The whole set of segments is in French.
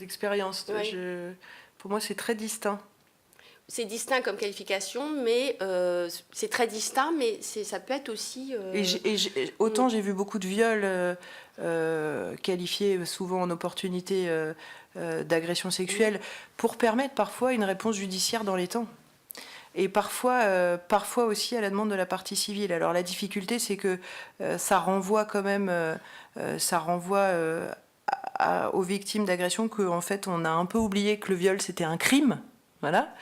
d'expérience. Oui. Pour moi, c'est très distinct. C'est distinct comme qualification, mais c'est très distinct, mais ça peut être aussi... Autant j'ai vu beaucoup de viols qualifiés souvent en opportunité d'agression sexuelle pour permettre parfois une réponse judiciaire dans les temps. Et parfois aussi à la demande de la partie civile. Alors la difficulté, c'est que ça renvoie quand même, aux victimes d'agression qu'en fait on a un peu oublié que le viol c'était un crime. Voilà.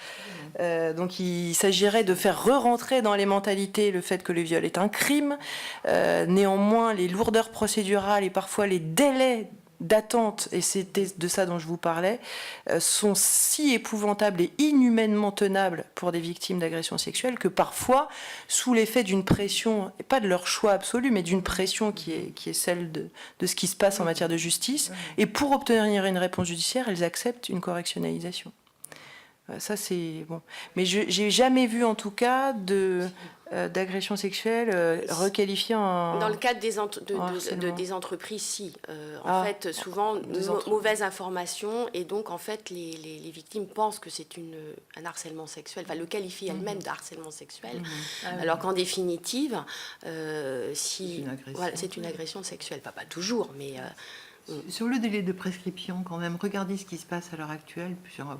Donc il s'agirait de faire re-rentrer dans les mentalités le fait que le viol est un crime. Néanmoins, les lourdeurs procédurales et parfois les délais d'attente, et c'était de ça dont je vous parlais, sont si épouvantables et inhumainement tenables pour des victimes d'agressions sexuelles que parfois, sous l'effet d'une pression, et pas de leur choix absolu, mais d'une pression qui est celle de ce qui se passe en matière de justice, et pour obtenir une réponse judiciaire, elles acceptent une correctionnalisation. Ça, c'est bon. Mais j'ai jamais vu, en tout cas, d'agression sexuelle requalifiée en... Dans le cadre des entreprises, si. En fait, souvent, mauvaise information, et donc, en fait, les victimes pensent que c'est un harcèlement sexuel, enfin, le qualifient elles-mêmes de harcèlement sexuel, alors qu'en définitive, c'est une agression sexuelle. Pas toujours, mais... Sur le délai de prescription, quand même, regardez ce qui se passe à l'heure actuelle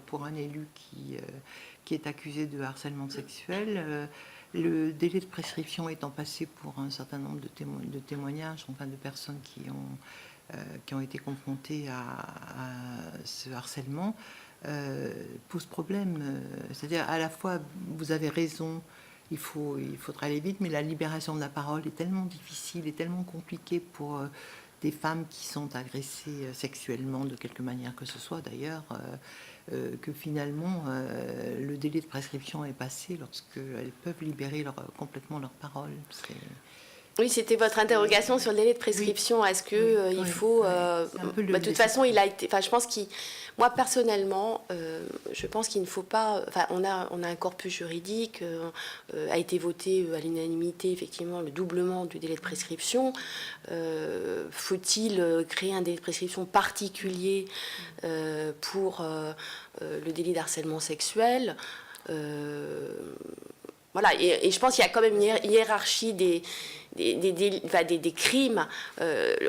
pour un élu qui est accusé de harcèlement sexuel. Le délai de prescription étant passé pour un certain nombre de témoignages, enfin de personnes qui ont été confrontées à ce harcèlement, pose problème. C'est-à-dire, à la fois, vous avez raison, il faudra aller vite, mais la libération de la parole est tellement difficile et tellement compliquée pour... des femmes qui sont agressées sexuellement de quelque manière que ce soit d'ailleurs, que finalement le délai de prescription est passé lorsqu'elles peuvent libérer complètement leur parole. Oui, c'était votre interrogation sur le délai de prescription. Oui. Est-ce que il faut... de toute façon, il a été... Enfin, je pense moi, personnellement, je pense qu'il ne faut pas... Enfin, on a un corpus juridique, a été voté à l'unanimité, effectivement, le doublement du délai de prescription. Faut-il créer un délai de prescription particulier pour le délit d'harcèlement sexuel voilà, et je pense qu'il y a quand même une hiérarchie des crimes.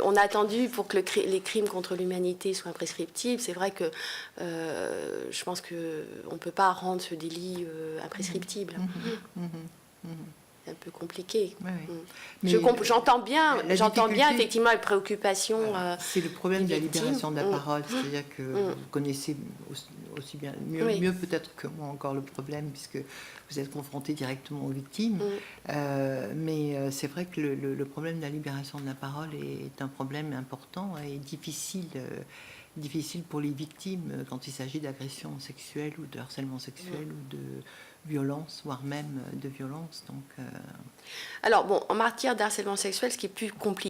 On a attendu pour que les crimes contre l'humanité soient imprescriptibles. C'est vrai que je pense qu'on ne peut pas rendre ce délit imprescriptible. C'est un peu compliqué. Oui. J'entends bien effectivement les préoccupations. C'est le problème de la libération de la parole, c'est-à-dire que vous connaissez aussi bien, mieux peut-être que moi encore le problème, puisque vous êtes confronté directement aux victimes. Mais c'est vrai que le problème de la libération de la parole est un problème important et difficile pour les victimes quand il s'agit d'agression sexuelle ou de harcèlement sexuel ou de violence, voire même de violence. Donc, alors bon, en matière de harcèlement sexuel, ce qui est plus compliqué,